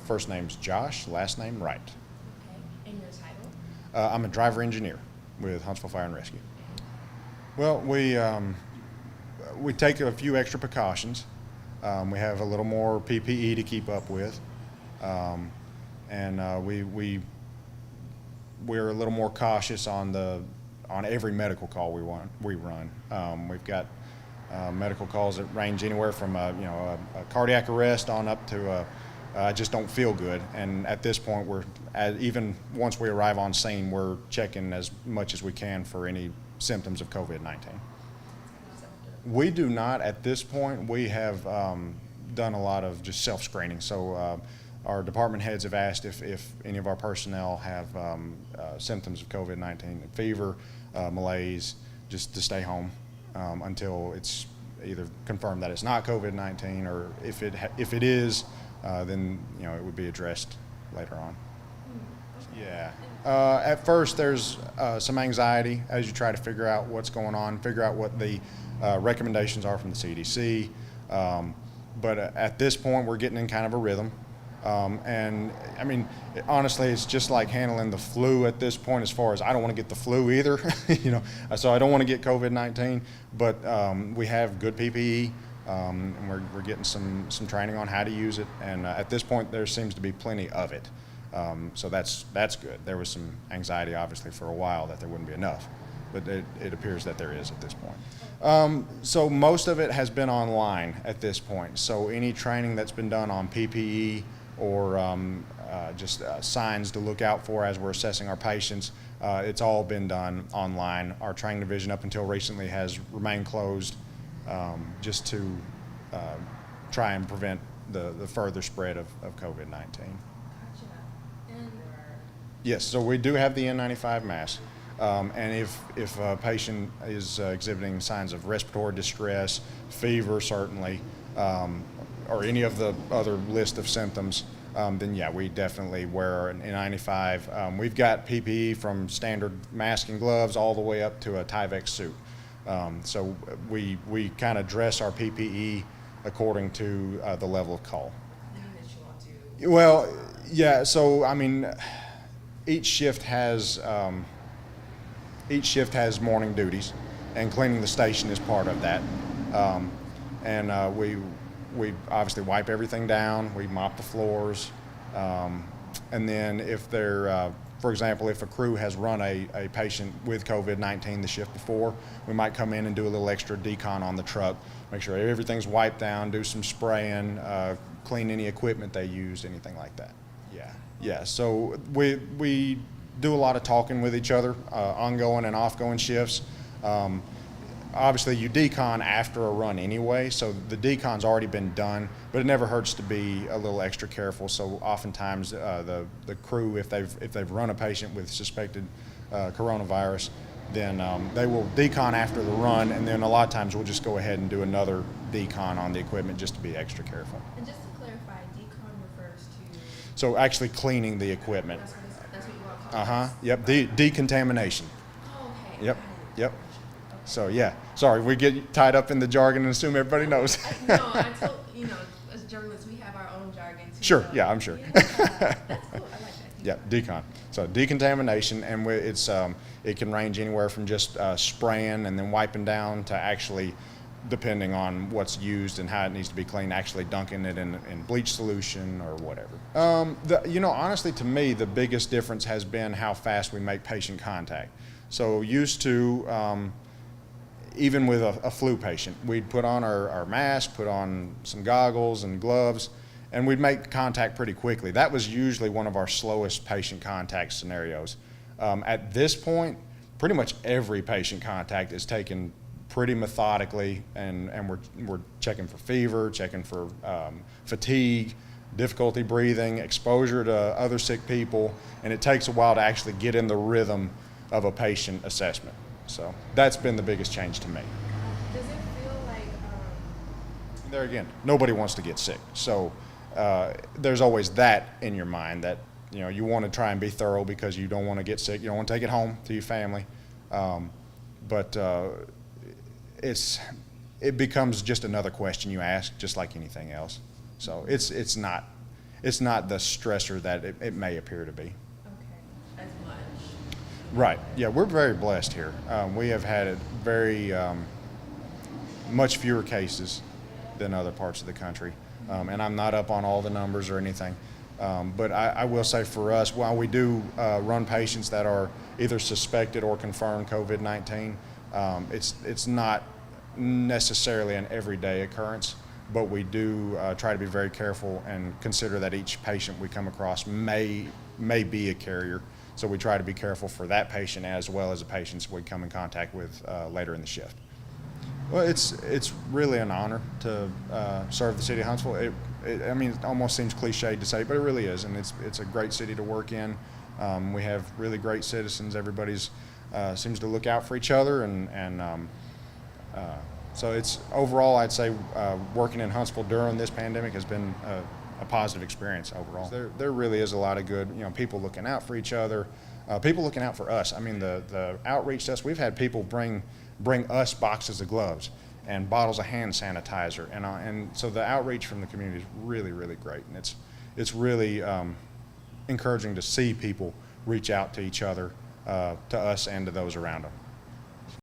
First name's Josh, last name Wright. Okay, and your title? I'm a driver engineer with Huntsville Fire Rescue. Well, we take a few extra precautions. We have a little more PPE to keep up with, and we're a little more cautious on every medical call we run. We've got medical calls that range anywhere from a cardiac arrest on up to I just don't feel good. And at this point, even once we arrive on scene, we're checking as much as we can for any symptoms of COVID-19. We do not at this point. We have done a lot of just self-screening. So our department heads have asked if any of our personnel have symptoms of COVID-19, fever, malaise, just to stay home until it's either confirmed that it's not COVID-19, or if it is, then it would be addressed later on. Yeah. At first, there's some anxiety as you try to figure out what's going on, figure out what the recommendations are from the CDC. But at this point, we're getting in kind of a rhythm. And I mean, honestly, it's just like handling the flu at this point. As far as I don't want to get the flu either, so I don't want to get COVID-19. But we have good PPE, and we're getting some training on how to use it. And at this point, there seems to be plenty of it. So that's good. There was some anxiety, obviously, for a while that there wouldn't be enough, but it appears that there is at this point. So most of it has been online at this point. So any training that's been done on PPE or just signs to look out for as we're assessing our patients, it's all been done online. Our training division up until recently has remained closed just to try and prevent the further spread of COVID-19. Yes, so we do have the N95 mask, and if a patient is exhibiting signs of respiratory distress, fever certainly, or any of the other list of symptoms, then yeah, we definitely wear an N95. We've got PPE from standard mask and gloves all the way up to a Tyvek suit. So we kind of dress our PPE according to the level of call. Well, yeah, so I mean, each shift has morning duties, and cleaning the station is part of that. And we obviously wipe everything down. We mop the floors, and then if they're, for example, if a crew has run a patient with COVID-19 the shift before, we might come in and do a little extra decon on the truck, make sure everything's wiped down, do some spraying, clean any equipment they used, anything like that. Yeah, so we do a lot of talking with each other, ongoing and off-going shifts. Obviously, you decon after a run anyway, so the decon's already been done, but it never hurts to be a little extra careful. So oftentimes, the crew, if they've run a patient with suspected coronavirus, then they will decon after the run, and then a lot of times we'll just go ahead and do another decon on the equipment just to be extra careful. And just to clarify, decon refers to? So actually cleaning the equipment. That's what you want to call it? Yep, decontamination. Oh, okay. Yep. Okay. So yeah, sorry, we get tied up in the jargon and assume everybody knows. I told, as journalists, we have our own jargon too. Sure, yeah, I'm sure. That's cool, I like that. Yeah, decon. So decontamination, and it can range anywhere from just spraying and then wiping down to actually, depending on what's used and how it needs to be cleaned, actually dunking it in bleach solution or whatever. Honestly, to me, the biggest difference has been how fast we make patient contact. So used to, even with a flu patient, we'd put on our mask, put on some goggles and gloves, and we'd make contact pretty quickly. That was usually one of our slowest patient contact scenarios. At this point, pretty much every patient contact is taken pretty methodically, and we're checking for fever, checking for fatigue, difficulty breathing, exposure to other sick people, and it takes a while to actually get in the rhythm of a patient assessment. So that's been the biggest change to me. Does it feel like? There again, nobody wants to get sick, so there's always that in your mind that you want to try and be thorough because you don't want to get sick, you don't want to take it home to your family, but it becomes just another question you ask, just like anything else. So it's it's not the stressor that it may appear to be. Okay, as much. Right. Yeah, we're very blessed here. We have had it very much fewer cases than other parts of the country. And I'm not up on all the numbers or anything. But I will say for us, while we do run patients that are either suspected or confirmed COVID-19, it's not necessarily an everyday occurrence, but we do try to be very careful and consider that each patient we come across may be a carrier. So we try to be careful for that patient as well as the patients we come in contact with later in the shift. Well, it's really an honor to serve the city of Huntsville. I mean, it almost seems cliched to say, but it really is, and it's a great city to work in. We have really great citizens. Everybody's seems to look out for each other, and so it's overall, I'd say working in Huntsville during this pandemic has been a positive experience overall. There really is a lot of good, people looking out for each other, people looking out for us. I mean, the outreach to us, we've had people bring us boxes of gloves and bottles of hand sanitizer, and so the outreach from the community is really, really great, and it's really encouraging to see people reach out to each other, to us and to those around them.